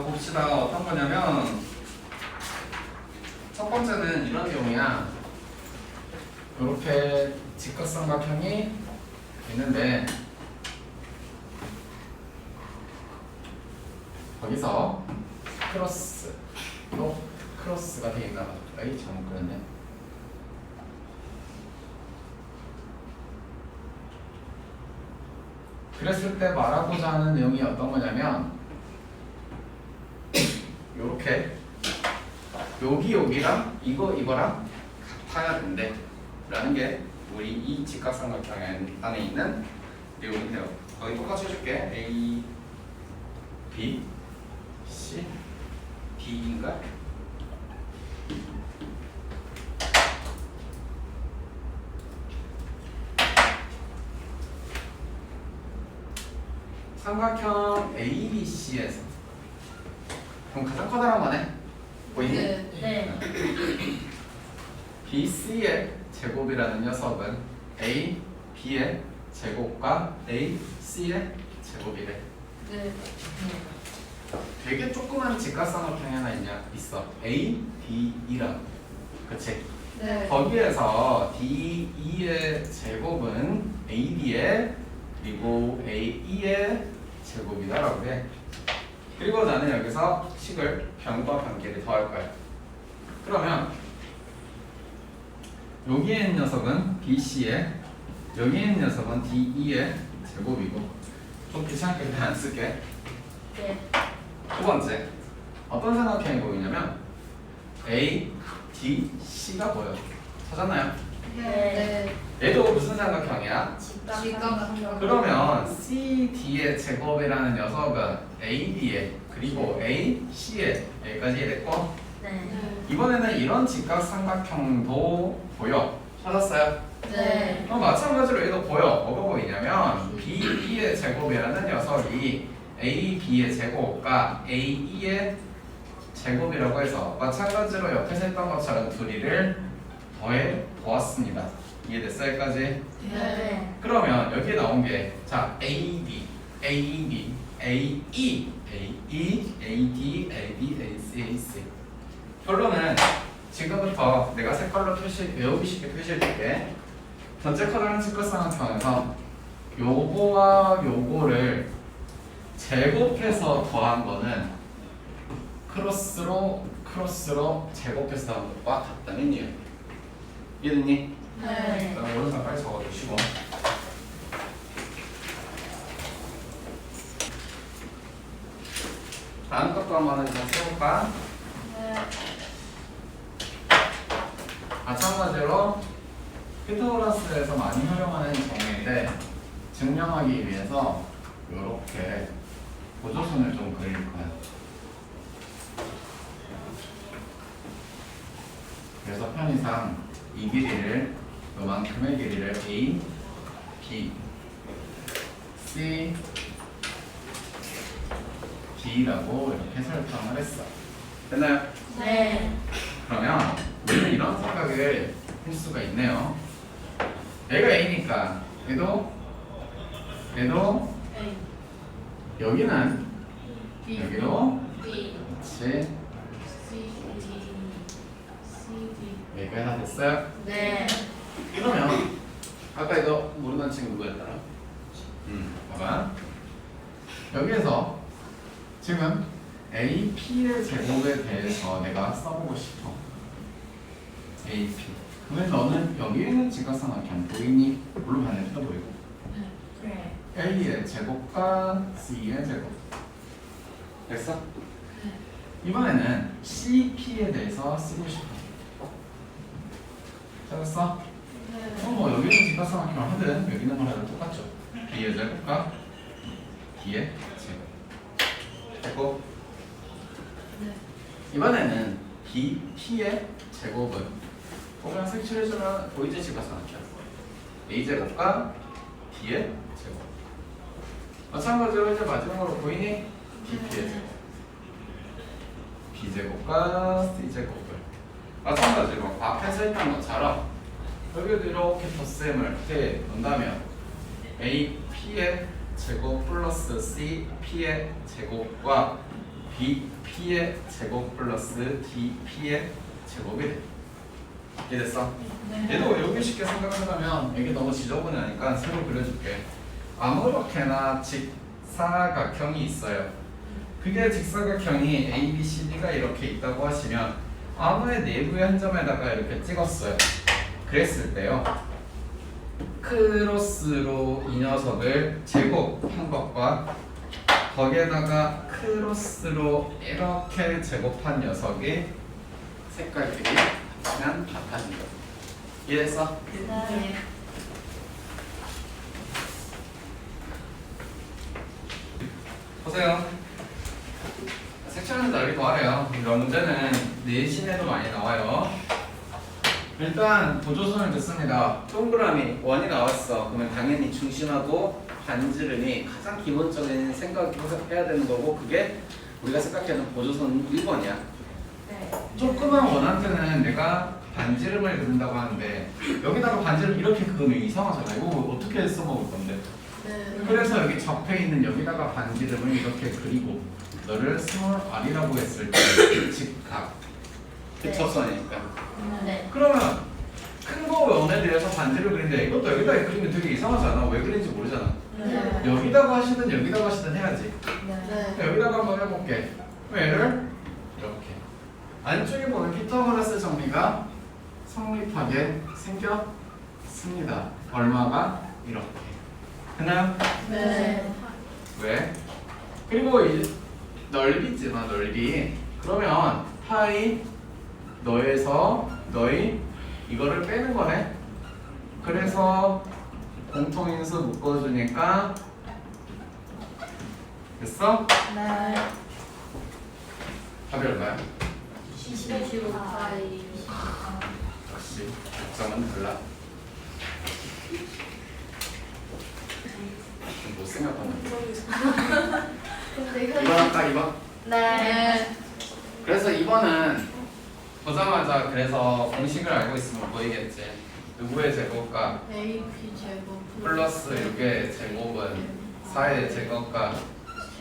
봅시다. 어떤 거냐면 첫 번째는 이런 내용이야. 이렇게 직각삼각형이 있는데 거기서 크로스가 되어 있나 봐. 에이 잘못 그렸네. 그랬을 때 말하고자 하는 내용이 어떤 거냐면 요렇게 여기랑 이거랑 같아야 된대 라는 게 우리 이 직각삼각형 안에 있는 내용인데요. 거기 똑같이 해줄게. A, B, C, D인가? 삼각형 ABC에서 그럼 가장 커다란 거네? 보이니? 네. BC의 제곱이라는 녀석은 A, B의 제곱과 A, C의 제곱이래. 네. 되게 조그만 직각삼각형이 하나 있어. A, D, E라고. 그치? 네. 거기에서 D, E의 제곱은 A, D의 그리고 A, E의 제곱이다라고 해. 그리고 나는 여기서 식을 변과 관계를 더할 거야. 그러면 여기에 있는 녀석은 BC의, 여기에 있는 녀석은 DE의 제곱이고 좀 귀찮게 안 쓸게. 네. 두 번째, 어떤 삼각형이 보이냐면 A, D, C가 보여. 찾았나요? 네. 얘도 무슨 삼각형이야? 직각삼각형. 그러면 CD의 제곱이라는 녀석은 AD의 그리고 AC의 여기까지 됐고 네. 이번에는 이런 직각삼각형도 보여. 찾았어요? 네. 마찬가지로 얘도 보여. 뭐가 보이냐면 BE의 제곱이라는 녀석이 AB의 제곱과 AE의 제곱이라고 해서 마찬가지로 옆에서 했던 것처럼 둘이를 더해 보았습니다. 이해됐어요? 여기까지? 네. 그러면 여기에 나온 게 자 AD, AD, AE, AE, AD, AD, AC, AC. 결론은 지금부터 내가 색깔로 외우기 쉽게 표시해줄게. 전체 커다란 직각삼각형에서 요거와 요거를 제곱해서 더한 거는 크로스로 제곱해서 더한 것과 같다는 이유. 이해됐니? 네. 그럼 오른손 빨리 적어주시고. 다음 것도 한번 해볼까? 네. 마찬가지로 피타고라스에서 많이 활용하는 정의인데 증명하기 위해서 이렇게 보조선을 좀 그릴 거예요. 그래서 편의상 이 길이를 요만큼의 길이를 A, B, C, D라고 이렇게 설정을 했어. 됐나요? 네. 그러면 우리는 이런 생각을 할 수가 있네요. 얘가 A니까 얘도 A. 여기는 B. 여기도 B. 같이 C. D. C. D. 얘가 다 됐어요? 네. 그러면 아까 이거 모르는 친구 누구였더라? 봐봐. 여기에서 지금 AP의 제곱에 대해서 내가 써보고 싶어. AP. 그러면 너는 여기 있는 직각삼각형 보이니? 물론 반대도 보이고. 네. A의 제곱과 C의 제곱. 됐어? 네. 이번에는 CP에 대해서 쓰고 싶어. 찾았어? 뭐 여기는 직각삼각형을 하든 여기는 거랑 똑같죠. B의 제곱과 D의 제곱. 됐고 네. 이번에는 P의 제곱은 그냥 색칠해주면 보이지 직각삼각형. A 제곱과 D의 제곱. 마찬가지로 이제 마지막으로 보이니 DP의 제곱. B 제곱과 C 제곱을 마찬가지로 앞에서 했던 것처럼 여기도 이렇게 덧셈을 해 놓는다면 AP의 제곱 플러스 CP의 제곱과 BP의 제곱 플러스 DP의 제곱이 돼. 이해됐어? 네. 얘도 여기 쉽게 생각한다면 이게 너무 지저분하니까 새로 그려줄게. 아무렇게나 직사각형이 있어요. 그게 직사각형이 A, B, C, D가 이렇게 있다고 하시면 아무의 내부의 한 점에다가 이렇게 찍었어요. 그랬을 때요. 크로스로 이 녀석을 제곱한 것과 거기에다가 크로스로 이렇게 제곱한 녀석이 색깔들이 그냥 같아진 거예요. 이해했어? 네. 보세요. 섹션에서 넓이 더하래요. 이런 문제는 내신에도 많이 나와요. 일단 보조선을 듣습니다. 동그라미 원이 나왔어. 그러면 당연히 중심하고 반지름이 가장 기본적인 생각을 해야 되는 거고 그게 우리가 생각하는 보조선 1번이야. 네. 조그만 원한테는 내가 반지름을 그린다고 하는데 여기다가 반지름 이렇게 그으면 이상하잖아. 이거 어떻게 써먹을 건데? 네. 그래서 여기 접해 있는 여기다가 반지름을 이렇게 그리고 너를 스몰 r이라고 했을 때 직각 대척선이니까. 네. 그러면 큰 거 원에 대해서 반지를 그리는데 이것도 여기다가 그리면 되게 이상하잖아. 왜 그린지 모르잖아. 네. 여기다가 하시든 여기다가 하시든 해야지. 네. 여기다가 한번 해볼게. 그럼 얘를 이렇게 안쪽에 보면 피타고라스 정리가 성립하게 생겼습니다. 얼마가 이렇게. 됐나요? 네. 왜? 그리고 이 넓이 있잖아, 넓이. 그러면 파이 너에서 너희 이거를 빼는 거네. 그래서 공통인수 묶어주니까 됐어? 네. 답이 얼마야? 25파이. 역시 점은 달라. 좀 못생겼던 근데 2번 할까 2번? 네. 그래서 2번은 보자마자 그래서 공식을 알고 있으면 보이겠지. 누구의 제곱과 AP 제곱 플러스 6의 제곱은 4의 제곱과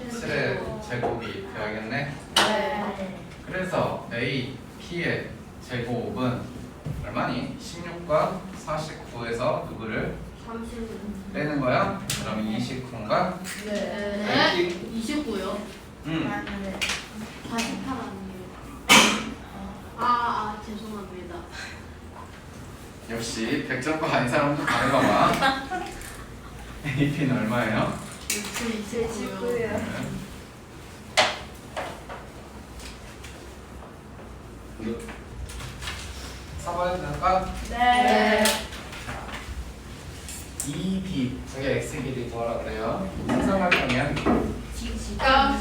7의 제곱이 되어야겠네. 네. 그래서 A, P의 제곱은 얼마니? 16과 49에서 누구를 30. 빼는 거야? 그러면 29인가? 네. 29요? 응. 48 아니에요. 죄송합니다. 역시 100점과 아닌 사람은 좀 다른가 봐. AP는 얼마예요? 29요. 이거 3번 할까? 네. 2B 저게 X 길이 구하라 그래요. 상상할거면 그럼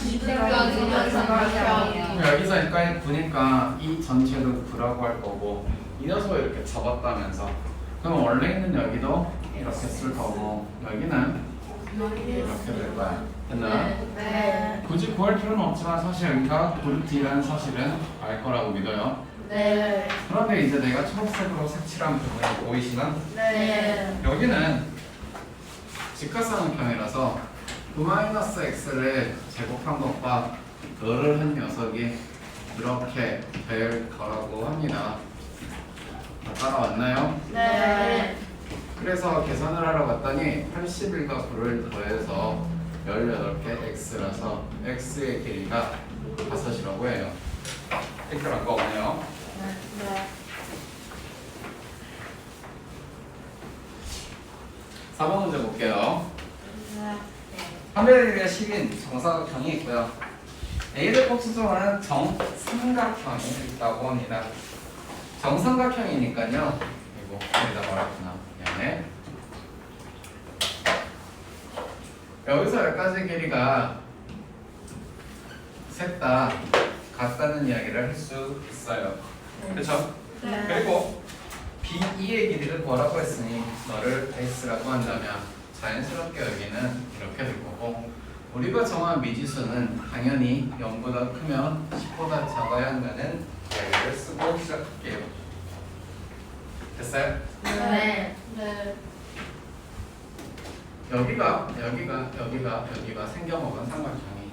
여기서 여기까지 보니까 이 전체도 9라고 할 거고 이 녀석을 이렇게 접었다면서 그럼 원래 있는 여기도 이렇게 쓸 거고 여기는 이렇게 될 거야. 됐나요? 네. 굳이 구할 필요는 없지만 사실 여기가 루트라는 사실은 알 거라고 믿어요. 네. 그런데 이제 내가 초록색으로 색칠한 부분이 보이시나? 네. 여기는 직각삼각형이라서 9-x를 제곱한 것과 열을 한 녀석이 이렇게 될 거라고 합니다. 따라왔나요? 네. 그래서 계산을 하러 갔더니 81과 9를 더해서 18개 x라서 x의 길이가 5이라고 해요. 해결한 거 없네요. 네. 4번 문제 볼게요. 300의 10인 정사각형이 있고요. A를 꼭 수정하는 정삼각형이 있다고 합니다. 정삼각형이니까요. 이거 여기다 말았구나. 미안해. 여기서 여기까지 길이가 셋 다 같다는 이야기를 할 수 있어요. 그렇죠? 네. 그리고 B2의 길이를 구하라고 했으니 너를 X라고 한다면 자연스럽게 여기는 이렇게 될 거고 우리가 정한 미지수는 당연히 0보다 크면 10보다 작아야 한다는 이야기를 쓰고 시작할게요. 됐어요? 네. 네. 여기가 생겨먹은 삼각형이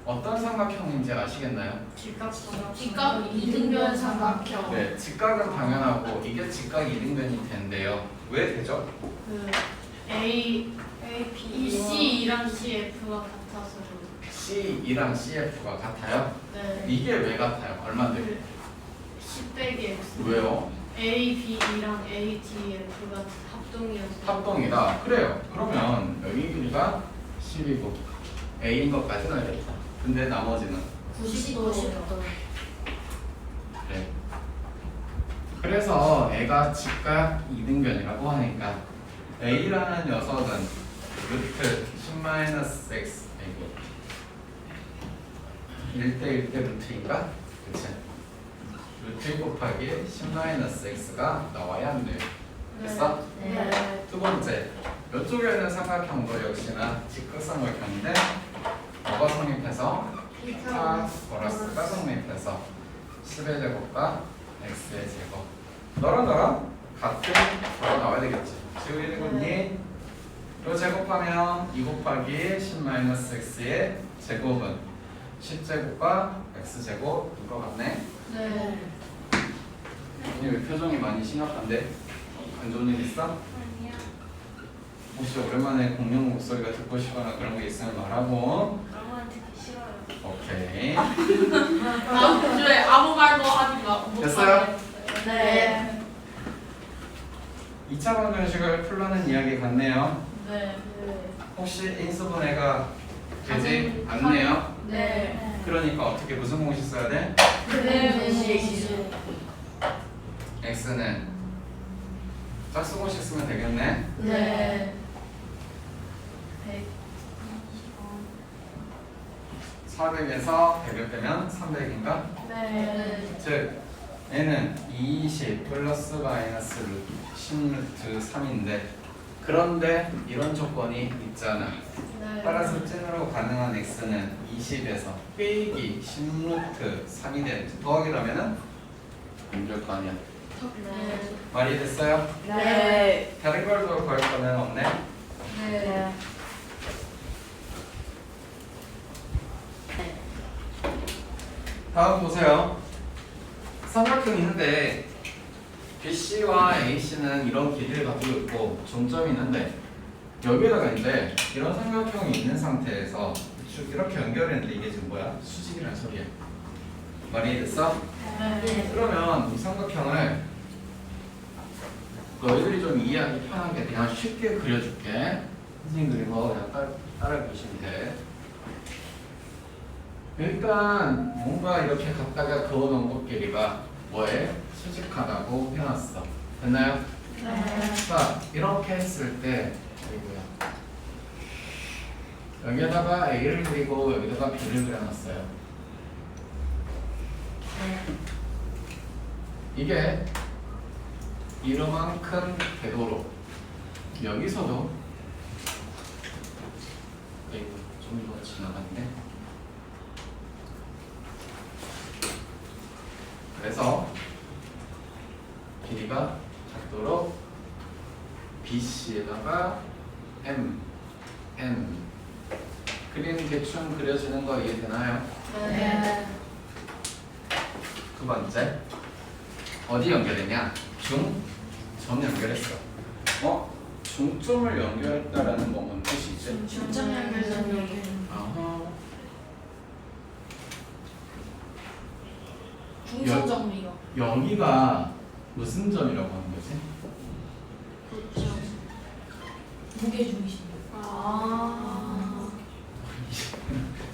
어떤 삼각형인지 아시겠나요? 직각 이등변 삼각형. 네, 직각은 당연하고 이게 직각 이등변이 된대요. 왜 되죠? 그 A, B, C랑 CF가 같아서요. C2랑 CF가 같아요? 네. 이게 왜 같아요? 얼마인데? 10 빼기 X. 왜요? A, B랑 A, D, F가 합동이어서. 합동이다. 그래요. 그러면 여기 길이가 10이고 A인 것까지는 알겠다. 근데 나머지는 90도. 그래. 그래서 애가 직각 이등변이라고 하니까 A라는 녀석은 루트 10-x 아이고 1대1대 루트인가? 그치? 루트 1 곱하기 10-x가 나와야 한대요. 됐어? 네. 두 번째, 이쪽에 있는 삼각형도 역시나 직각삼각형인데 뭐가 성립해서? 피타 플러스가 성립해서 10의 제곱과 x의 제곱 너랑 나랑 같은 거가 나와야 되겠지. 지우이군이 이 제곱하면 2 곱하기 10-x의 제곱은 10제곱과 x제곱 이거 같네. 네. 오늘 왜 표정이 많이 심각한데? 안 좋은 일 있어? 아니야. 혹시 오랜만에 공룡 목소리가 듣고 싶거나 그런 게 있으면 말하고. 나만 듣기 싫어요. 오케이. 다음 주에 아무 말도 하지 마. 됐어요? 네. 2차 방정식을 풀라는 이야기 같네요. 네. 혹시 인수분해가 되지 않네요. 네. 그러니까 어떻게 무슨 공식 써야 돼? 네. x는 짝수 공식 쓰면 되겠네. 네. 400에서 100을 빼면 300인가? 네. 즉 얘는 20 플러스 마이너스 루트 10루트 3인데 그런데 이런 조건이 있잖아. 따라서 찐으로 가능한 x는 20에서 빼기 10루트 3이 되는지 더하기라면은 안 될 거 아니야. 네. 말이 됐어요? 네. 다른 걸 더 구할 거는 없네. 네. 다음 보세요. 삼각형이 있는데 BC와 AC는 이런 길이를 가지고 있고 종점이 있는데 여기다가 이제 이런 삼각형이 있는 상태에서 쭉 이렇게 연결했는데 이게 지금 뭐야? 수직이란 소리야. 말이 됐어? 네. 그러면 이 삼각형을 너희들이 좀 이해하기 편하게 그냥 쉽게 그려줄게. 선생님 그린 거 그냥 따라 보시면 돼. 일단 뭔가 이렇게 갖다가 그어놓은 것 길이가 뭐에? 수직하다고 해놨어. 됐나요? 네. 자, 이렇게 했을 때 여기에다가 A를 그리고 여기다가 B를 그려놨어요. 이게 이만큼 궤도로 여기서도 좀 더 지나갔네. 그래서 길이가 같도록 BC에다가 M, N 그림 대충 그려지는 거 이해되나요? 네. 두 번째 어디 연결했냐? 점 연결했어. 중점을 연결했다라는 건 뭔 뜻이지? 중점 연결점이 아하. 중점 정리요. 여기가 무슨 점이라고 하는 거지? 그렇죠. 무게 중심.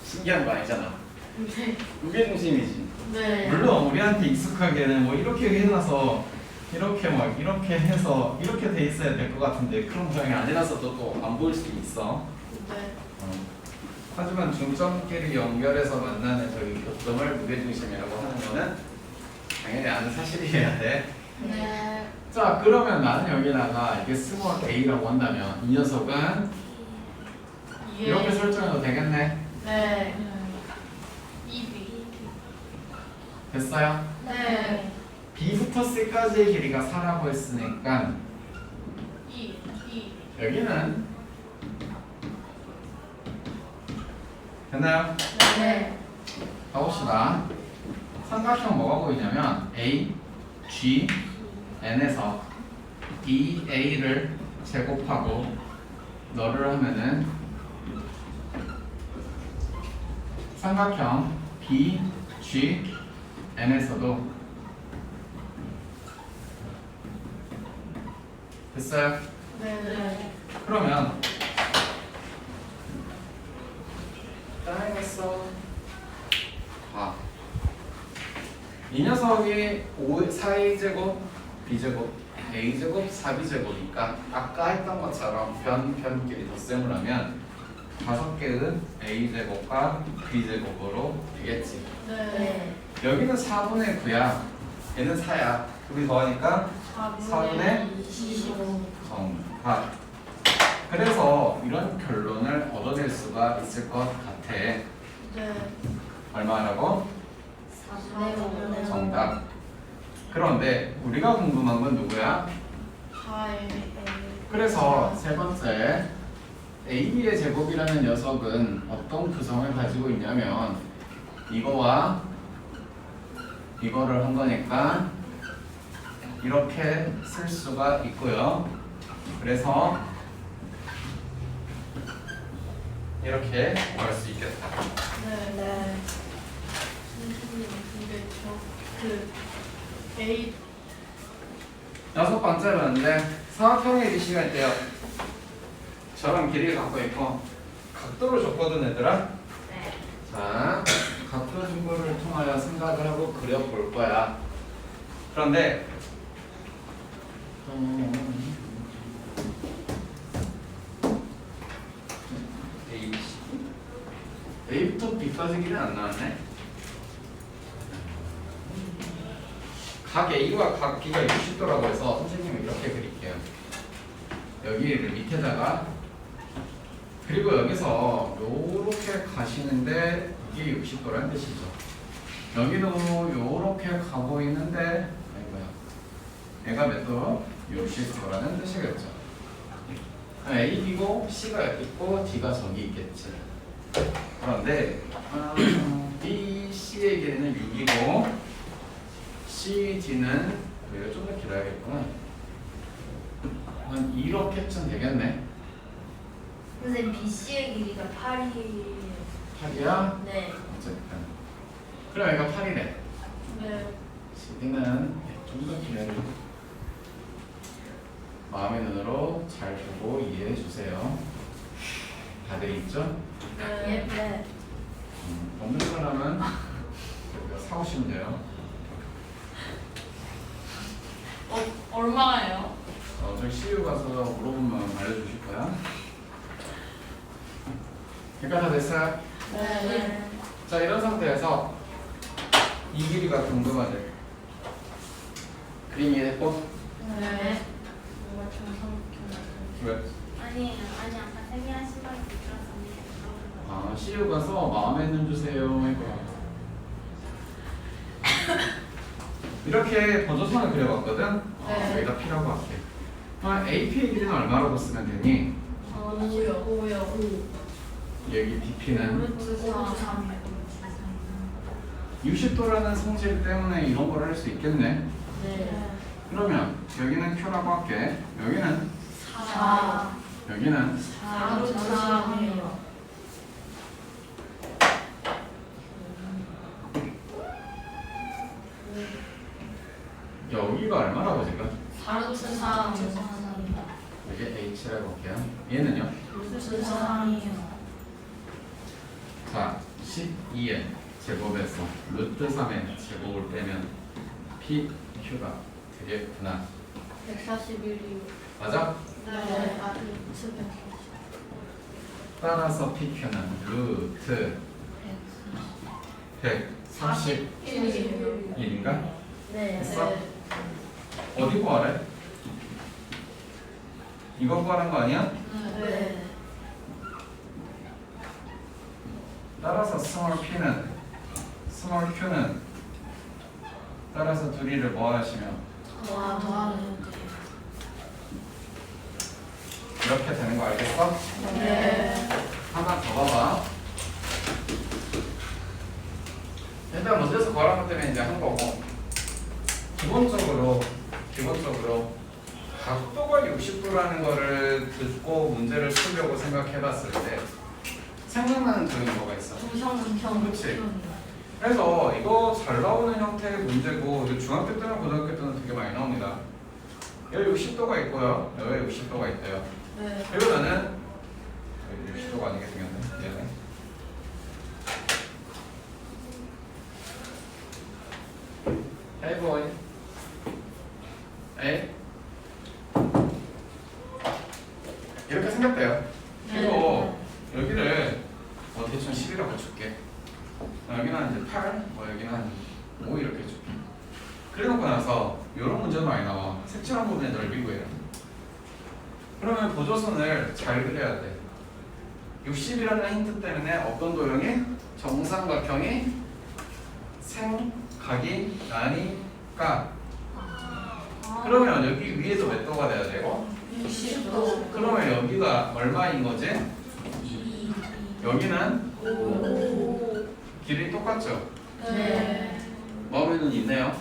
신기한 거 아니잖아. 네. 무게중심이지. 네. 물론 우리한테 익숙하게는 뭐 이렇게 해놔서 이렇게 막 이렇게 해서 이렇게 돼 있어야 될 것 같은데 그런 모양이 안 해놔서도 또 안 보일 수도 있어. 네. 하지만 중점끼리 연결해서 만나는 저기 교점을 무게중심이라고 하는 거는 당연히 아는 사실이어야 돼. 네. 자, 그러면 나는 여기다가 이게 스몰 a라고 한다면 이 녀석은 이렇게 설정해도 되겠네. 네. 2B. 됐어요? 네. B부터 C까지의 길이가 4라고 했으니까 2. 여기는 됐나요? 네. 가봅시다. 삼각형 뭐가 보이냐면 A, G, N에서 EA를 제곱하고 너를 하면은 삼각형 B, G, N에서도 됐어요? 네. 그러면 따라했어. 이 녀석이 4a제곱, b제곱, a제곱, 4b제곱이니까 아까 했던 것처럼 변끼리 덧셈을 하면 5개의 a제곱과 b제곱으로 되겠지. 네. 여기는 4분의 9야. 얘는 4야. 그게 더하니까 4분의 25. 정답. 그래서 이런 결론을 얻어낼 수가 있을 것 같아. 네. 얼마라고? 4분의 정답. 그런데 우리가 궁금한 건 누구야? 4의 그래서 세 번째 AB의 제곱이라는 녀석은 어떤 구성을 가지고 있냐면 이거와 이거를 한 거니까 이렇게 쓸 수가 있고요. 그래서 이렇게 구할 수 있겠다. 네. 근데 A 여섯 번째 문제. 사각형의 BC가 있대요. 저런 길이를 갖고 있고 각도를 줬거든 얘들아. 네. 자, 각도 준거를 통하여 생각을 하고 그려볼 거야. 그런데 A부터 B까지 길이 안 나왔네. 각 A와 각 B가 60도라고 해서 선생님이 이렇게 그릴게요. 여기를 밑에다가 그리고 여기서 요렇게 가시는데 이게 60도라는 뜻이죠. 여기도 요렇게 가고 있는데 얘가 몇 도? 60도라는 뜻이겠죠. A, B고 C가 여기 있고 D가 저기 있겠지. 그런데 B, C의 길이는 6이고 C, D는 우리가 좀 더 길어야겠구나. 한 이렇게쯤 되겠네. 선생님 BC의 길이가 8이에요. 8이야? 네. 어쨌든 그럼 얘가 8이래. 네. CD는 좀 더 길어야 마음의 눈으로 잘 보고 이해해 주세요. 다들 있죠? 예. 네. 없는 사람은 여기가 사오시면 돼요. 얼마예요? 저희 CU 가서 물어보면 알려주실 거야. 그러니까 다 됐어요? 네. 자, 이런 상태에서 이 길이가 궁금하대. 그림 이해됐고? 네. 뭔가 정상적인. 왜? 아니 아까 세미하신 말이 들었습니다. 아, CU 가서 마음에 있는 주세요 해봐. 이렇게 보조선을 그려봤거든? 네. 여기다 P라고 할게. AP의 길이는 얼마라고 쓰면 되니? 5요. 여기 DP는 루트 3. 60도라는 성질 때문에 이런 걸 할 수 있겠네. 네. 그러면 여기는 Q라고 할게. 여기는 4. 여기는 4 루트 3이요. 여기가 얼마라고 지금? 4 루트 3. 여기 H라고 할게요. 얘는요? 루트 3이요. 자, 12의 제곱에서 루트 3의 제곱을 빼면 PQ가 되겠구나. 141이요. 맞아? 네. 아, 루트 140. 따라서 PQ는 루트 141인가? 1이요. 됐어? 어디 구하래? 이거 구하는 거 아니야? 네. 따라서 스몰 p는 스몰 q는 따라서 둘이를 뭐 하시면 이렇게 되는 거 알겠어? 네. 하나 더 봐봐. 일단 문제에서 구하라는 것 때문에 이제 한 거고, 기본적으로 각도가 60도라는 거를 듣고 문제를 풀려고 생각해봤을 때 생각나는 그림이 뭐가 있어? 그치? 그래서 이거 잘 나오는 형태의 문제고, 이거 중학교 때나 고등학교 때는 되게 많이 나옵니다. 여기 60도가 있고요, 여기 60도가 있대요. 네. 그리고 나는 여기 60도가 아니게 생겼네. 미안해. Hey boy. Hey. 이렇게 생겼대요. 그리고 여기를 대충 10이라고 줄게. 여기는 이제 8, 여기는 한 5 이렇게 줄게. 그래놓고 나서 이런 문제도 많이 나와. 색칠한 부분의 넓이 구해라. 그러면 보조선을 잘 그려야 돼. 60이라는 힌트 때문에 어떤 도형이 정삼각형이 생각이 나니까. 그러면 여기 위에도 몇 도가 돼야 되고? 60도. 그러면 여기가 얼마인 거지? 여기는 5. 길이 똑같죠? 네. 마음에는 있네요.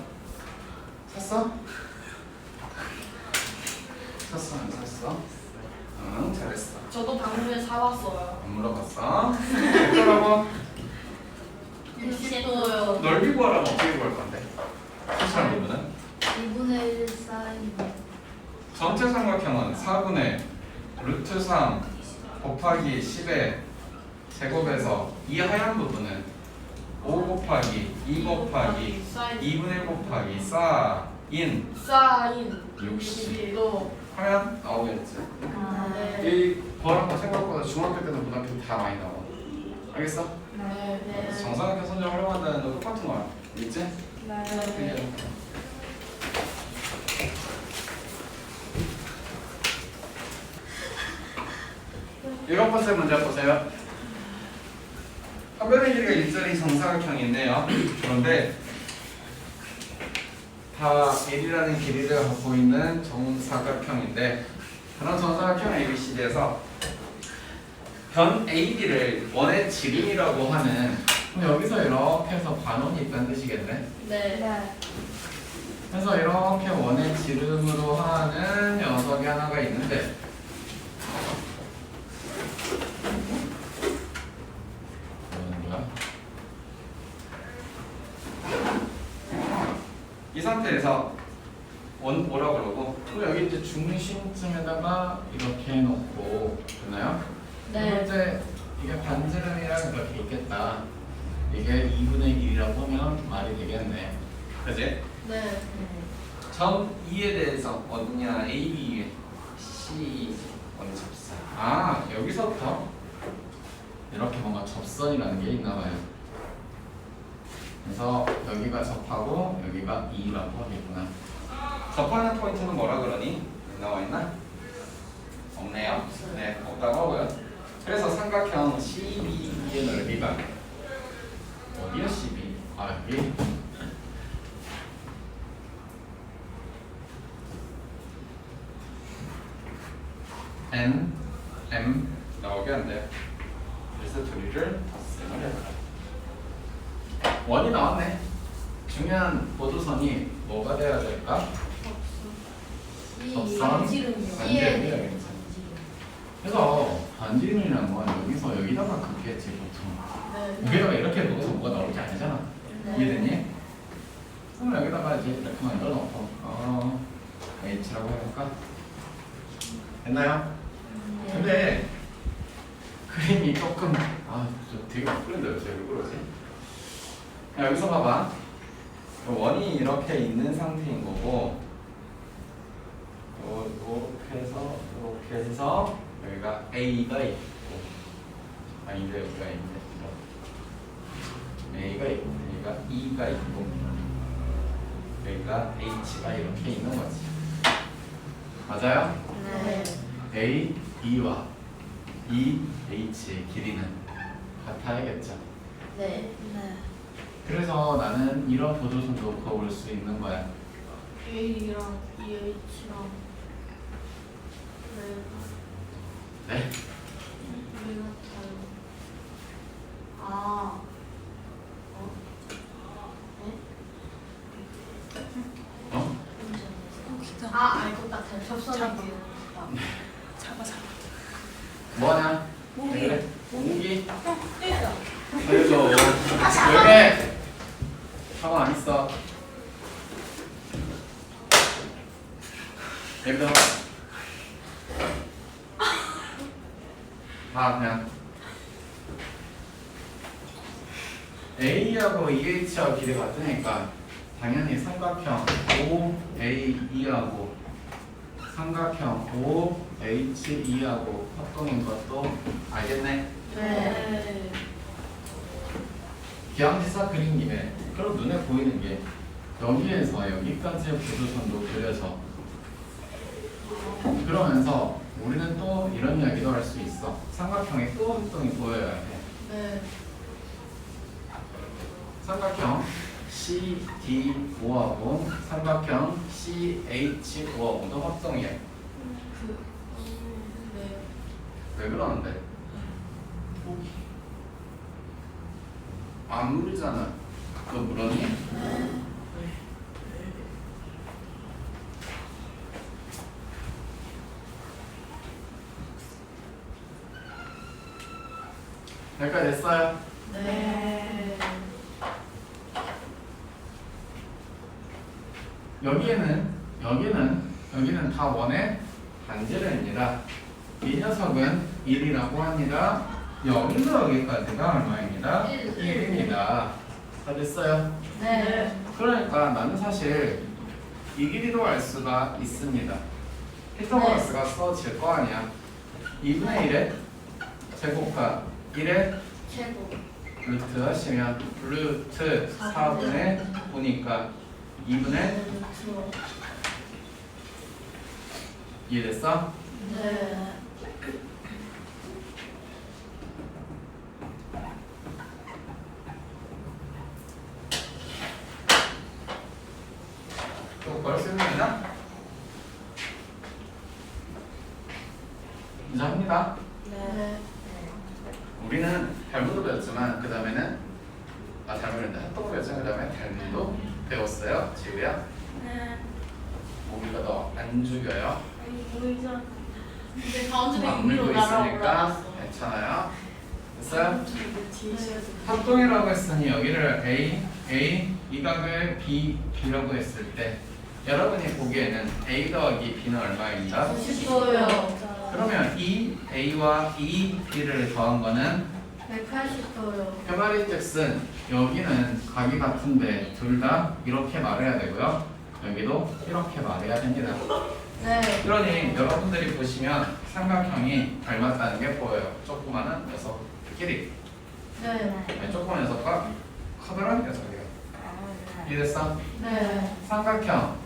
샀어? 샀어 안 샀어? 응, 잘했어. 저도 방금에 사왔어요. 안 물어봤어. 어쩌라고? 60도요. 넓이 구하라면 어떻게 구할 건데? 수찬 부분은? 2분의 1 사인 전체 삼각형은 4분의 루트 3 곱하기 10의 제곱에서 이 하얀 부분은 5 곱하기 2 곱하기 2분의 1 곱하기 사인 사인 60 61도. 하면 나오겠지. 네. 이 구하는 거 생각보다 중학교 때는 고등학교 때 다 많이 나와. 알겠어? 네. 정상학교 선정 활용한다는 거 똑같은 거야. 있지? 네. 일곱 번째 문제 보세요. 화면의 길이가 일자리 정사각형인데요. 그런데 다 L이라는 길이를 갖고 있는 정사각형인데, 그런 정사각형 ABCD에서 변 AB를 원의 지름이라고 하는, 그럼 여기서 이렇게 해서 반원이 있다는 뜻이겠네. 네. 그래서 이렇게 원의 지름으로 하는 녀석이 하나가 있는데, 뭐야? 이 상태에서 원 뭐라고 그러고, 또 여기 이제 중심쯤에다가 이렇게 해놓고, 됐나요? 네. 이제 이게 반지름이랑 이렇게 있겠다. 이게 2분의 1이라고 하면 말이 되겠네. 그지? 네. 점 2에 대해서 어디냐? A, B, C 원접선. 아, 여기서부터 이렇게 뭔가 접선이라는 게 있나 봐요. 그래서 여기가 접하고 여기가 2라고 하겠구나. 접하는 포인트는 뭐라 그러니? 나와 있나? 없네요. 네, 없다고 하고요. 그래서 삼각형 CB의 넓이가 어디야 CB? 아 여기. N, M 나오게 한대. 그래서 둘이를 덧셈을 해봐라. 원이 나왔네. 중요한 보조선이 뭐가 돼야 될까? 접선 반지름이야. 그래서 반지름이라는 건 여기서 여기다가 긋겠지 보통. 우리가 이렇게 놓고서 뭐가 나올 게 아니잖아. 이해되니? 그럼 여기다가 이제 이렇게 만들어 놓고 H라고 해볼까? 됐나요? 근데 그림이 조금 저 되게 바꾸는데 왜 그러지? 야, 여기서 봐봐. 원이 이렇게 있는 상태인 거고 이렇게 해서 여기가 A가 있고 아닌데 여기가 있네. A가 있고 여기가 E가 있고 여기가 H가 이렇게 있는 거지. 맞아요? 네. A, E와 E, H의 길이는 같아야겠죠. 네. 그래서 나는 이런 보조선도 그어볼 수 있는 거야. A랑 EH랑 네? 왜 같아요? 아. 네? 어? 아, 알 것 같아요. 접선할게요. 뭐하냐? 모기. 그래? 모기? 떼자. 알려줘. 왜? 가만 안 있어. 여기다. 그냥 A하고 EH하고 길이가 같으니까 당연히 삼각형 OAE하고 삼각형 OHE하고 합동인 것도 알겠네? 네. 기항지사 그린 김에 그럼 눈에 보이는 게 여기에서 여기까지의 구조선도 그려져. 그러면서 우리는 또 이런 이야기도 할 수 있어. 삼각형에 또 합동이 보여야 해. 네. 삼각형 CDO하고 삼각형 CHO하고도 합동이야. 네. 왜 그러는데? 안 물잖아. 그거 물었니? 여기까지 됐어요? 네. 여기는 다 원의 반지름입니다. 이 녀석은 1이라고 합니다. 여기서 여기까지가 얼마입니다? 1입니다. 다 됐어요? 네. 그러니까 나는 사실 이 길이도 알 수가 있습니다. 피타고라스가 써질 거 아니야. 2분의 1의 제곱과 1의 최고. 루트 하시면 루트 4분의 9니까 2분의 2됐어? 네. 또 걸을 수 있는 거 있나? 이제 합니다. 네. 우리는 달무도 배웠지만 그 다음에는 달무는 핫도그 배웠지만 그 다음에 달무도 배웠어요. 지우야. 네. 모기가 너 안 죽여요. 아니 보이죠? 근데 다음 주에 안 물고 위로 있으니까 날아올라갔어. 괜찮아요. 됐어요? 뒤에 합동이라고 했으니 여기를 A, 이 각을 B라고 했을 때 여러분이 보기에는 A 더하기 B는 얼마입니다? 90도요. 그러면 이 A와 이 B를 더한 거는 180도요. 그 말인즉슨 여기는 각이 같은데 둘 다 이렇게 말해야 되고요. 여기도 이렇게 말해야 됩니다. 네. 그러니 여러분들이 보시면 삼각형이 닮았다는 게 보여요. 조그마한 녀석끼리. 네. 조그만 녀석과 커다란 녀석이에요. 이해됐어? 네. 삼각형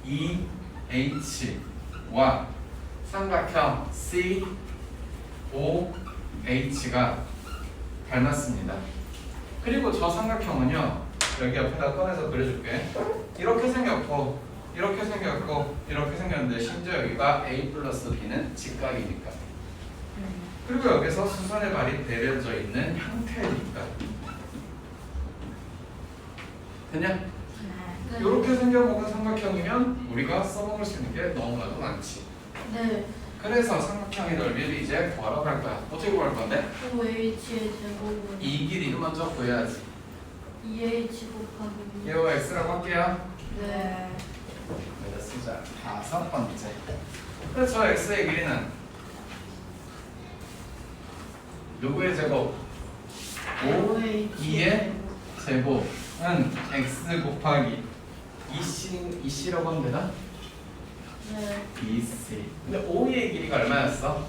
EH와 삼각형 COH가 닮았습니다. 그리고 저 삼각형은요, 여기 옆에다 꺼내서 그려줄게. 이렇게 생겼고, 이렇게 생겼고, 이렇게 생겼는데 심지어 여기가 A 플러스 B는 직각이니까. 그리고 여기서 수선의 발이 내려져 있는 형태니까. 됐냐? 이렇게 생겨먹은 삼각형이면 우리가 써먹을 수 있는 게 너무나도 많지. 네. 그래서 삼각형의 넓이를 이제 구하라고 할 거야. 어떻게 구할 건데? OH의 제곱은 이 길이를 먼저 구해야지. 2H 곱하기 이거 x라고 할게요. 네. 여기다 쓰자. 5번째. 그래서 저 x의 길이는 누구의 제곱? 2의 제곱은 x 곱하기 2c라고 하면 되나? 네. 2c. 근데 5의 길이가 얼마였어?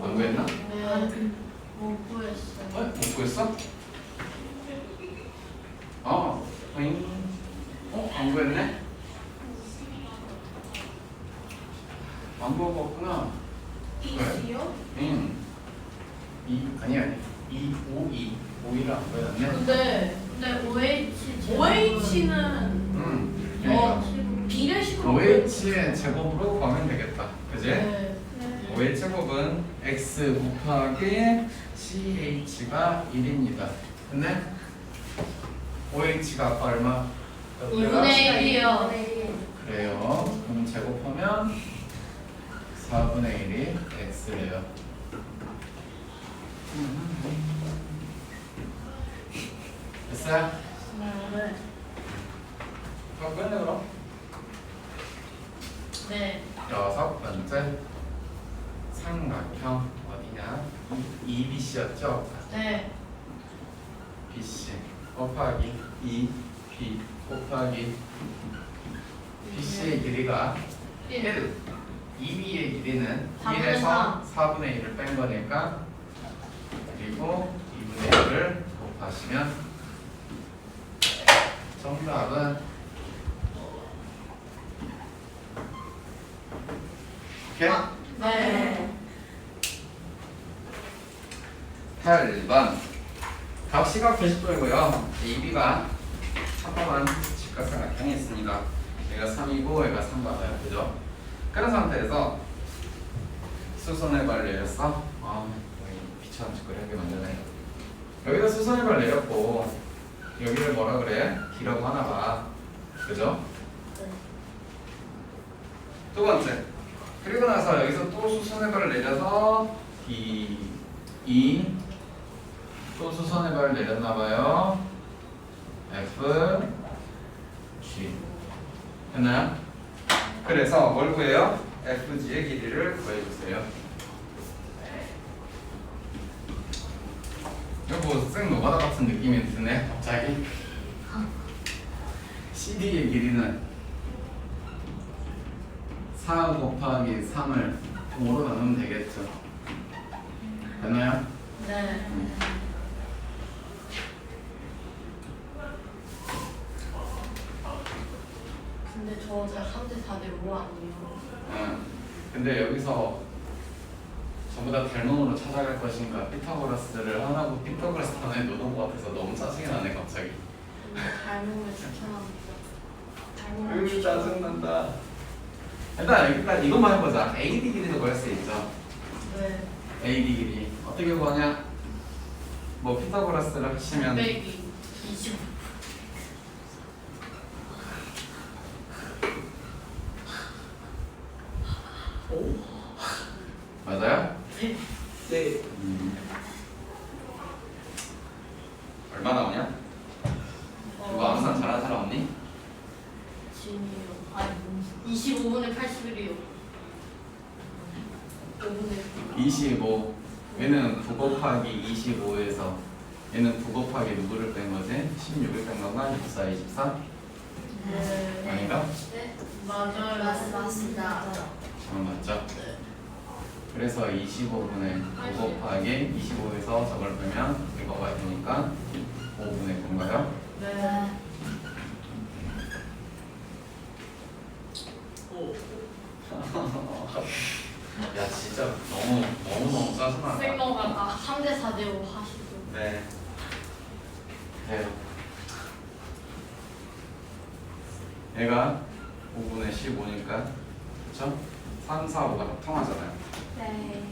안 구했나? 네. 못 구했어요. 못 구했어? 안 구했네? 안 구웠구나. 이요? 아니 5를 안 구해놨네. 근데 OH는 그러니까 비례식으로 5h의 제곱으로 구하면 되겠다. 그지? 네. 5의 제곱은 x 곱하기 ch가 1입니다. 근데 5h가 아까 얼마? 2분의 1이요. 그래요. 그럼 제곱하면 4분의 1이 x래요. 됐어요? 네. 그럼 끝내 그럼. 네. 6번째 삼각형 어디냐? EBC였죠? 네. BC 곱하기 EB 곱하기 BC의 길이가 1. EB의 길이는 4분의 1에서 4분의 1을 뺀 거니까, 그리고 2분의 1을 곱하시면 정답은 오케이? 네. 8번 각시각 90도이고요. AB가 평범한 직각삼각형이 있습니다. 얘가 3이고 얘가 3 받아요. 그죠? 그런 상태에서 수선의 발을 내렸어. 귀찮은 짓거리 하게 만드네. 여기다 수선의 발을 내렸고 여기를 뭐라 그래? D라고 하나 봐. 그죠? 두 번째, 그리고 나서 여기서 또 수선의 발을 내려서 D, E, 또 수선의 발을 내렸나봐요. F, G. 됐나요? 그래서 뭘 구해요? FG의 길이를 구해주세요. 이거 뭐 생 노가다 같은 느낌이 드네 갑자기. CD의 길이는 4 곱하기 3을 5로 나누면 되겠죠. 됐나요? 네. 근데 저 잘 3대 4대 5 아니에요? 근데 여기서 전부 다 델몬으로 찾아갈 것인가, 피타고라스를 하나고 피타고라스 하나에 놓은 것 같아서 너무 짜증이 나네 갑자기. 닮음을 추천합니다. 짜증난다. 일단 이것만 해보자. AD 길이도 구할 수 있죠. 네. AD 길이 어떻게 구하냐? 뭐 피타고라스를 하시면 빼기 25. 맞아요? 네. 얼마 나오냐? 이거 항상 잘하는 사람 없니? 진이요. 아니 25분의 81이요. 5분의 25. 얘는 9 곱하기 25에서 얘는 9 곱하기 누구를 뺀 거지? 16을 뺀 건가? 24, 23? 네. 아닌가? 네. 맞아요. 맞습니다. 맞죠? 네. 그래서 25분의 9 곱하기 25에서 저걸 빼면 이거가 되니까 5분의 9인가요? 네. 야 진짜 너무 짜증난다. 생각보다 3대 4대 5 하시고. 네. 네. 얘가 5분의 15니까 그쵸? 3, 4, 5가 합통하잖아요. 네.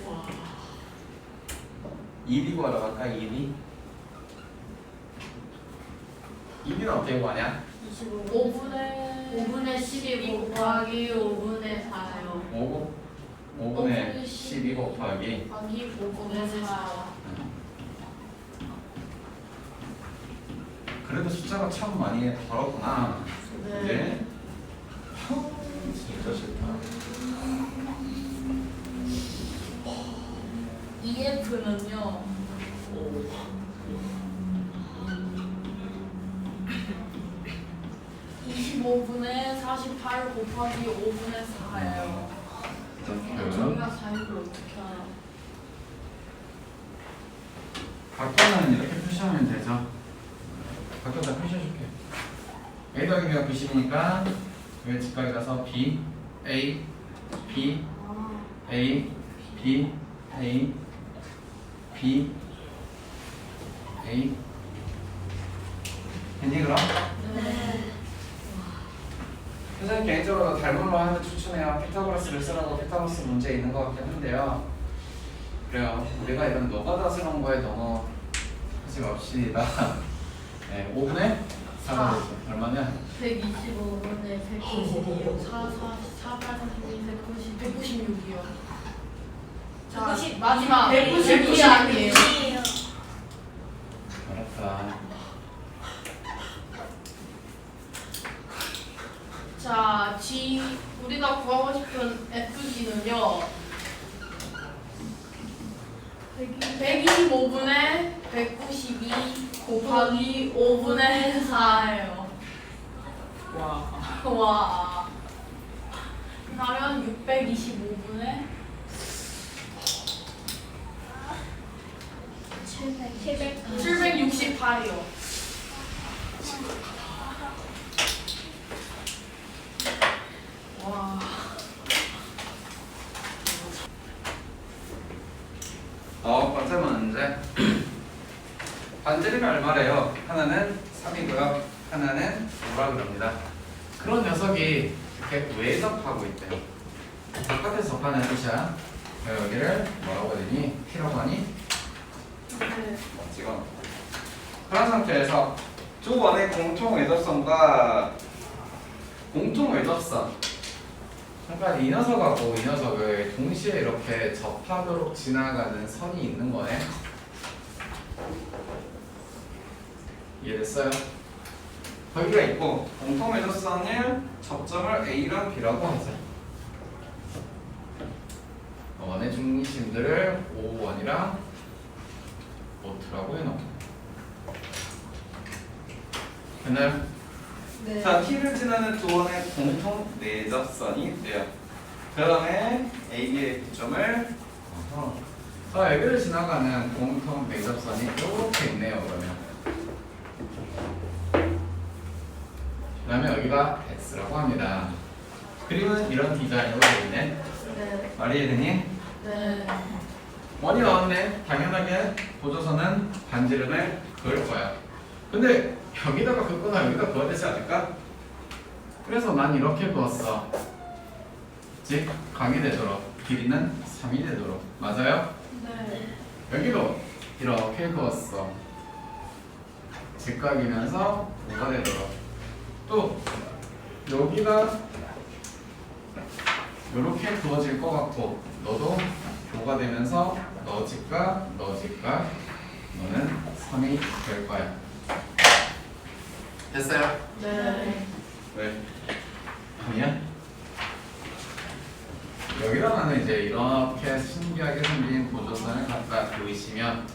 와. 1이 구하러 갈까? 1이? 1이는 어떻게 구하냐? 5분의 12 곱하기 5분의 4요. 5분의 12 곱하기 곱하기 5분의 4. 그래도 숫자가 참 많이 벌었구나. 네. 이제 진짜 싫다. EF는요. 25분의 48 곱하기 5분의 4예요. 저희가 4일을 어떻게 알아? 각도는 이렇게 표시하면 되죠. 각도 다 표시해줄게. A 더하기 B가 90이니까 여기 집까지 가서 B, A, B, A, B, A, B, A. 됐니 그럼? 네. 선생님 개인적으로 닮은 거 하나 추천해요. 피타고라스를 쓰라고 피타고라스 문제 있는 것 같긴 한데요. 그래요. 우리가 이런 노가다스러운 거에 너무 하지 맙시다. 네, 5분의 4가 되죠. 얼마냐? 125분의 192요. 4, 8, 196이요. 자, 190. 마지막 192 192 아니에요. 알았다. 자, G 우리가 구하고 싶은 FG는요. 125분의 192 곱하기 5분의 4예요. 와. 그러면 625분의 768이요. 와. 번째 문제. 반지름이 얼마래요? 하나는 3이고요. 하나는 5라고 합니다. 그런 녀석이 이렇게 외접하고 있대요. 바깥에서 접하는 뜻이야. 그래서 여기를 뭐라고 하더니 T라고 하니? 네. 지금 그런 상태에서 두 원의 공통 외접선과 공통 외접선, 그러니까 이 녀석하고 이 녀석을 동시에 이렇게 접하도록 지나가는 선이 있는 거네. 이해됐어요? 거기가 있고 공통 외접선을 접점을 A랑 B라고 하자. 원의 중심들을 O1이랑 O2라고 해놓고. 됐나요? 네. 자, T를 지나는 두 원의 공통 내접선이 돼요. 그 다음에 A의 기점을 자, 여기를 지나가는 공통 내접선이 이렇게 있네요. 그 다음에 여기가 X라고 합니다. 그림은 이런 디자인으로 되어 있네. 네. 말이 되니? 네. 원이 나왔네. 당연하게 보조선은 반지름을 그을 거야. 근데 여기다가 긋거나 여기다 그어야 되지 않을까? 그래서 난 이렇게 그었어. 즉 각이 되도록, 길이는 3이 되도록. 맞아요? 네. 여기도 이렇게 그었어. 직각이면서 5가 되도록. 또 여기가 이렇게 그어질 것 같고 너도 5가 되면서 너 직각, 너 직각, 너는 3이 될 거야. 됐어요? 네. 왜? 아니야? 여기다가는 이제 이렇게 신기하게 생긴 보조선을 갖다 그으시면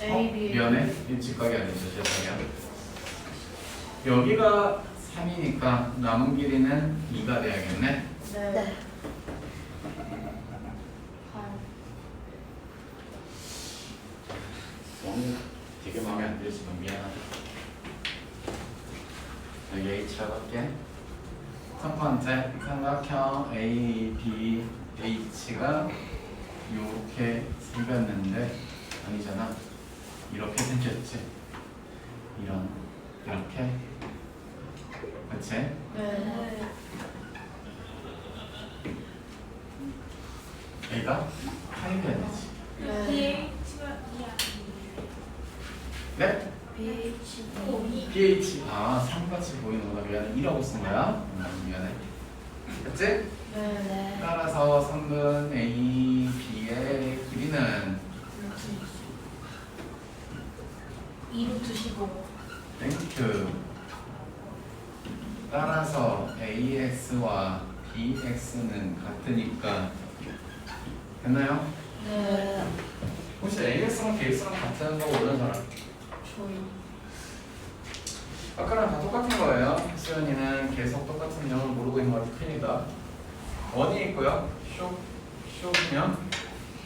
A, B. 미안해? 이 직각이 아니죠. 죄송해요. 여기가 3이니까 남은 길이는 2가 돼야겠네. 네. 너무 되게 마음에 안 들지만 미안하다. 여기 H라고 할게. 첫 번째 삼각형 A, B, H가 이렇게 생겼는데 아니잖아. 이렇게 생겼지. 이렇게. 그치? 네. A가 파이브야 되지. 네. 네? BH. pH. 아, 삼같이 보이는구나. 미안해. 2라고 쓴 거야? 미안해. 됐지? 네. 따라서 3분 A, B의 길이는 2루트 15. 땡큐. 따라서 AX와 BX는 같으니까 됐나요? 네. 혹시 AX랑 BX랑 같은 거 모르는 사람? 저희. 아까랑 다 똑같은 거예요. 수연이는 계속 똑같은 점을 모르고 있는 것 큰이다. 원이 있고요. 쇼면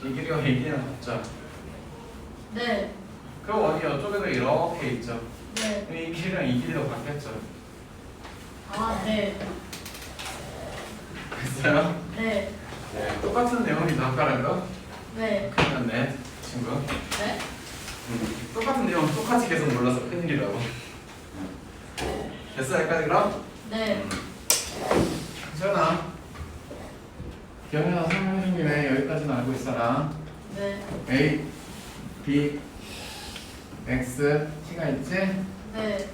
이 길이와 이 길이랑 같죠. 네. 그 원이 이쪽에도 이렇게 있죠. 네. 그럼 이 길이랑 이 길이도 같겠죠. 아, 네. 됐어요? 네. 네. 똑같은 내용이죠. 아까랑도. 네. 큰일 났네 친구. 네. 똑같은 내용 똑같이 계속 몰라서 큰일이라고. 됐어 여기까지 그럼? 네. 수연아 기억나 설명해준 김에 여기까지는 알고 있어라. 네. A, B, X, T가 있지? 네.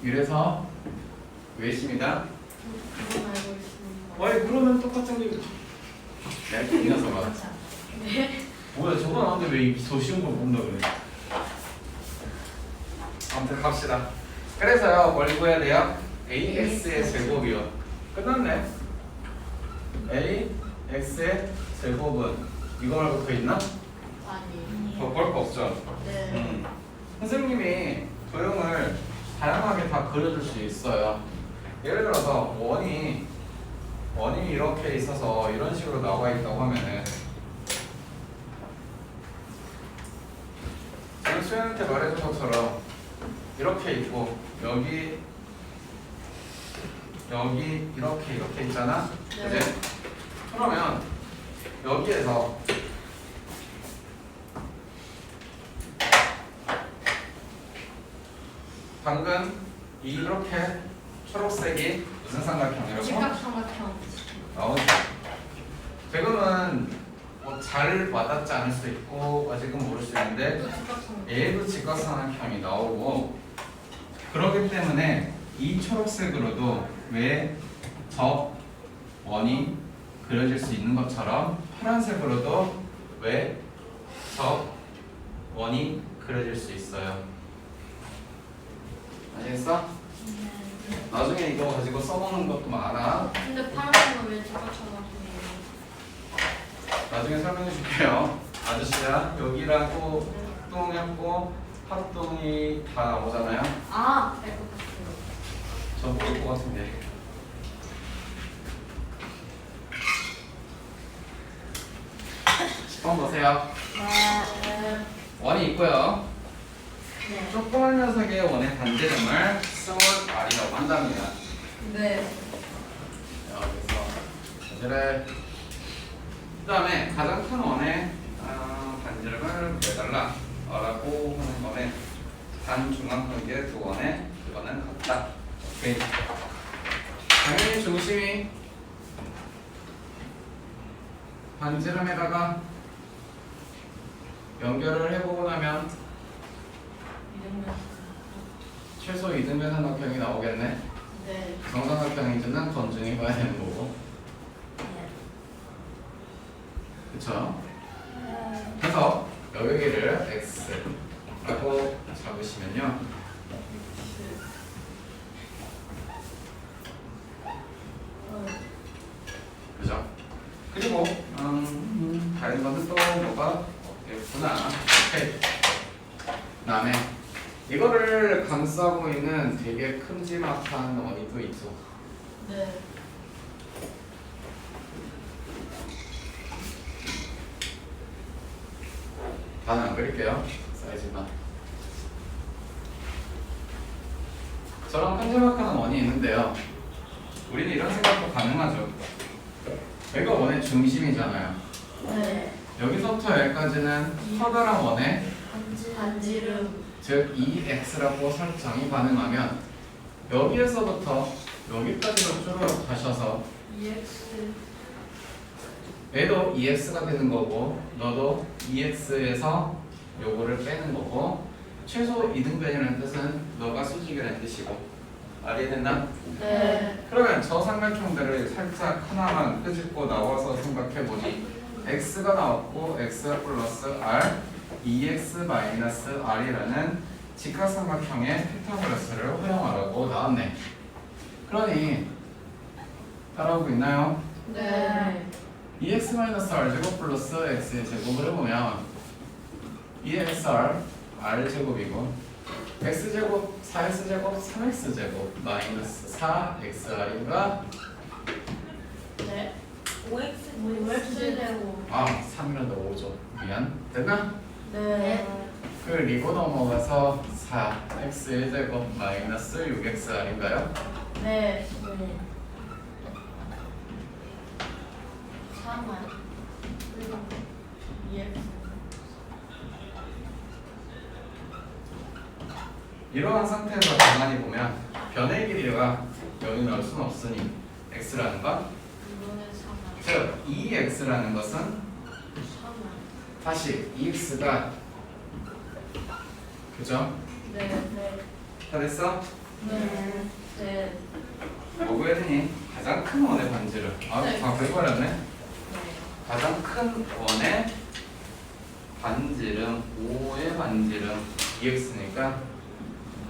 이래서 외심이다. 그건 알고 있습니다. 왜 그러면 똑같은 게 내가 이 녀석아 네. 뭐야 저거 나왔는데 왜 더 쉬운 걸 본다 그래. 아무튼 갑시다. 그래서요 뭘 구해야 돼요? AX의 제곱이요. 끝났네. AX의 제곱은 이거 말고 붙어 있나? 아니. 더 볼 거 없죠? 네. 선생님이 도형을 다양하게 다 그려줄 수 있어요. 예를 들어서 원이 이렇게 있어서 이런 식으로 나와 있다고 하면은 지금 수연한테 말해준 것처럼 이렇게 있고 여기 이렇게 있잖아. 네. 그지? 그러면 여기에서 방금 이렇게 초록색이 무슨 삼각형이라고? 직각삼각형. 나오죠. 지금은 뭐 잘 와닿지 않을 수 있고 아직은 모를 수 있는데 또 직각삼각형. A도 직각삼각형이 나오고 그렇기 때문에 이 초록색으로도 왜 저 원이 그려질 수 있는 것처럼 파란색으로도 왜 저 원이 그려질 수 있어요. 아시겠어? 나중에 이거 가지고 써보는 것도 많아. 근데 파란색은 왜 직각삼각형이에요? 나중에 설명해 줄게요. 아저씨야 여기라고 합동했고 합동이 다 나오잖아요. 아, 알 것 같아요. 저 모를 것 같은데. 한번 보세요. 네. 원이 있고요. 네. 조그만 녀석의 원의 반지름을 스몰 r이라고 한답니다. 네. 여기서 반지를 그다음에 가장 큰 원의 반지름을 구해달라 라고 하는 거는 반중앙관계 두 원의 그거는 같다. 오케이. 당연히 중심이 반지름에다가 연결을 해보고 나면 최소 2등변 삼각형이 나오겠네. 네. 정삼각형인지는 검증해 봐야 되는 거고. 그쵸? 그래서 여기를 x라고 잡으시면요. 그죠? 그리고 다른 거는 또 뭐가 없겠구나. 오케이. 그다음에 이거를 감싸고 있는 되게 큼지막한 원이 또 있죠. 네. 다는 안 그릴게요. 사이즈만. 저런 큰 제곱하는 원이 있는데요. 우리는 이런 생각도 가능하죠. 여기가 원의 중심이잖아요. 네. 여기서부터 여기까지는 커다란 원의 반지름. 즉 2x라고 설정이 가능하면 여기에서부터 여기까지로 쭉 가셔서 EX. 얘도 2x가 되는 거고 너도 2x에서 요거를 빼는 거고 최소 이등변이라는 뜻은 너가 수직이라는 뜻이고 알이 됐나? 네. 그러면 저 삼각형들을 살짝 하나만 끄집고 나와서 생각해보니 x가 나왔고 x 플러스 r 2x 마이너스 r이라는 직각삼각형의 피타고라스를 활용하라고 나왔네. 그러니 따라오고 있나요? 네. 2x 마이너스 r 제곱 플러스 x의 제곱을 해보면 2xr r 제곱이고 x 제곱 4x 제곱 3x 제곱 마이너스 4xr인가 네. 5x OX 되고. 아 3이라도 5죠. 미안. 됐나? 네. 그리고 넘어가서 4x 제곱 마이너스 6xr인가요? 네. 4만 그리고 EX. 이러한 상태에서 가만히 보면 변의 길이가 여기 넣을 수는 없으니 x라는 것, 이거는 4만. 즉 2x라는 것은 4만. 다시 2x가 그죠? 네. 네. 다 됐어? 네. 네. 뭐 구해야 되니? 가장 큰 원의 반지름. 아, 네. 다 그려버렸네. 네. 가장 큰 원의 반지름 5의 반지름 2x니까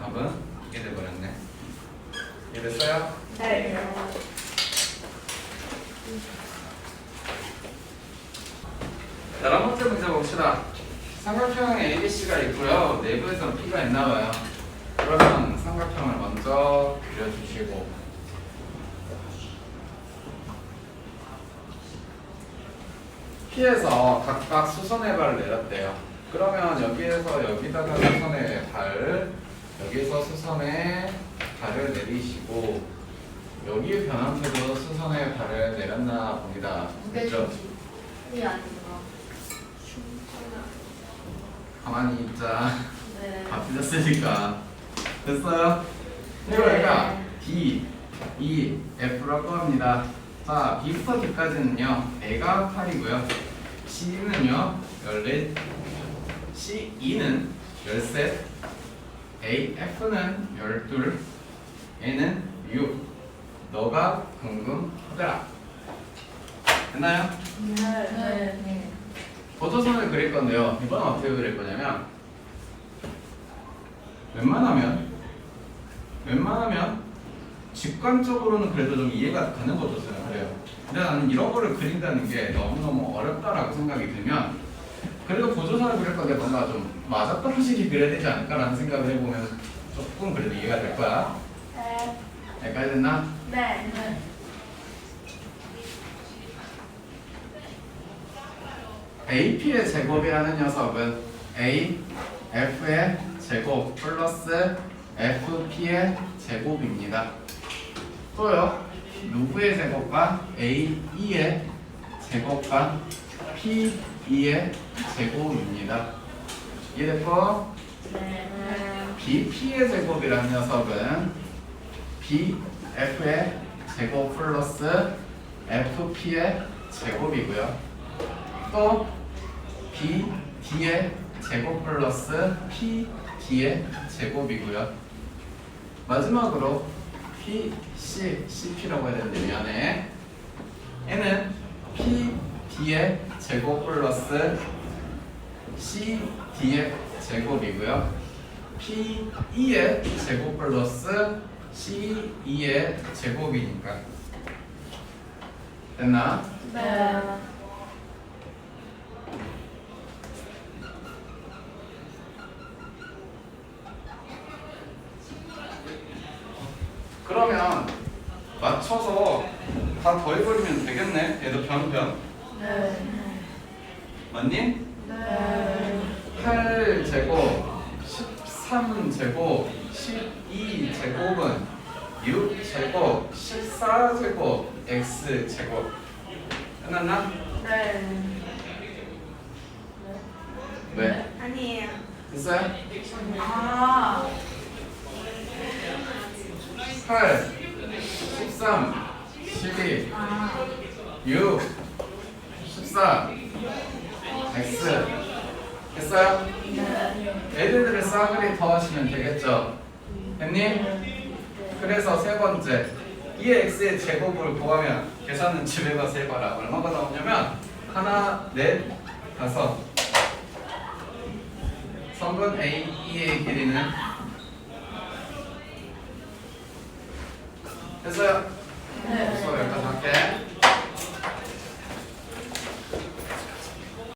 답은 이게 돼버렸네. 이해됐어요? 네. 자, 다음 번째 문제 봅시다. 삼각형 ABC가 있고요. 내부에서 P가 있나봐요. 그러면 삼각형을 먼저 그려주시고 P에서 각각 수선의 발을 내렸대요. 그러면 여기에서 여기다가 수선의 발, 여기에서 수선의 발을 내리시고 여기 변환표도 수선의 발을 내렸나 봅니다. 됐죠? 이 아닌가? 가만히 있자. 네. 다 틀렸으니까. 됐어요? 이거 여기가 D, E, F라고 합니다. 자, B부터 D까지는요. A가 8이고요. C는요. 14, C2는 13, A, F는 12, A는 6. 너가 궁금하더라. 됐나요? 네. 보조선을 그릴 건데요. 이번엔 어떻게 그릴 거냐면 웬만하면 직관적으로는 그래도 좀 이해가 가는 보조선을 그려요. 근데 나는 이런 거를 그린다는 게 너무너무 어렵다라고 생각이 들면 그래도 보조선을 그릴 건데 뭔가 좀 맞아떨어지게 그려야 되지 않을까라는 생각을 해보면 조금 그래도 이해가 될 거야. 네. 여기까지 됐나? 네. 네. AP의 제곱이라는 녀석은 A, F의 제곱 플러스 FP의 제곱입니다. 또요, 누구의 제곱과 A2의 제곱과 P2의 제곱입니다. 이해됐고? 네. BP의 제곱이라는 녀석은 BF의 제곱 플러스 FP의 제곱이고요. 또 BD의 제곱 플러스 PD의 제곱이고요. 마지막으로 PC, CP라고 해야 되는데 미안해. 얘는 PD의 제곱 플러스 CD의 제곱이고요. P2의 제곱 플러스 C2의 제곱이니까 됐나? 네. 그러면 맞춰서 다 더해버리면 되겠네. 얘도 변변 네. 맞니? 네. 8제곱 13제곱 12제곱은 6제곱 14제곱 x제곱. 끝났나? 네. 왜? 아니에요. 됐어요? 아. 8 13 12 아. 6 14 x 됐어요? 네. 애들을 싸그리 더하시면 되겠죠? 됐니? 그래서 세 번째 이 x의 제곱을 구하면 계산은 집에 가서 해봐라. 얼마가 나오냐면 하나, 넷, 다섯. 성분 A, E의 길이는 됐어요? 네. 여기까지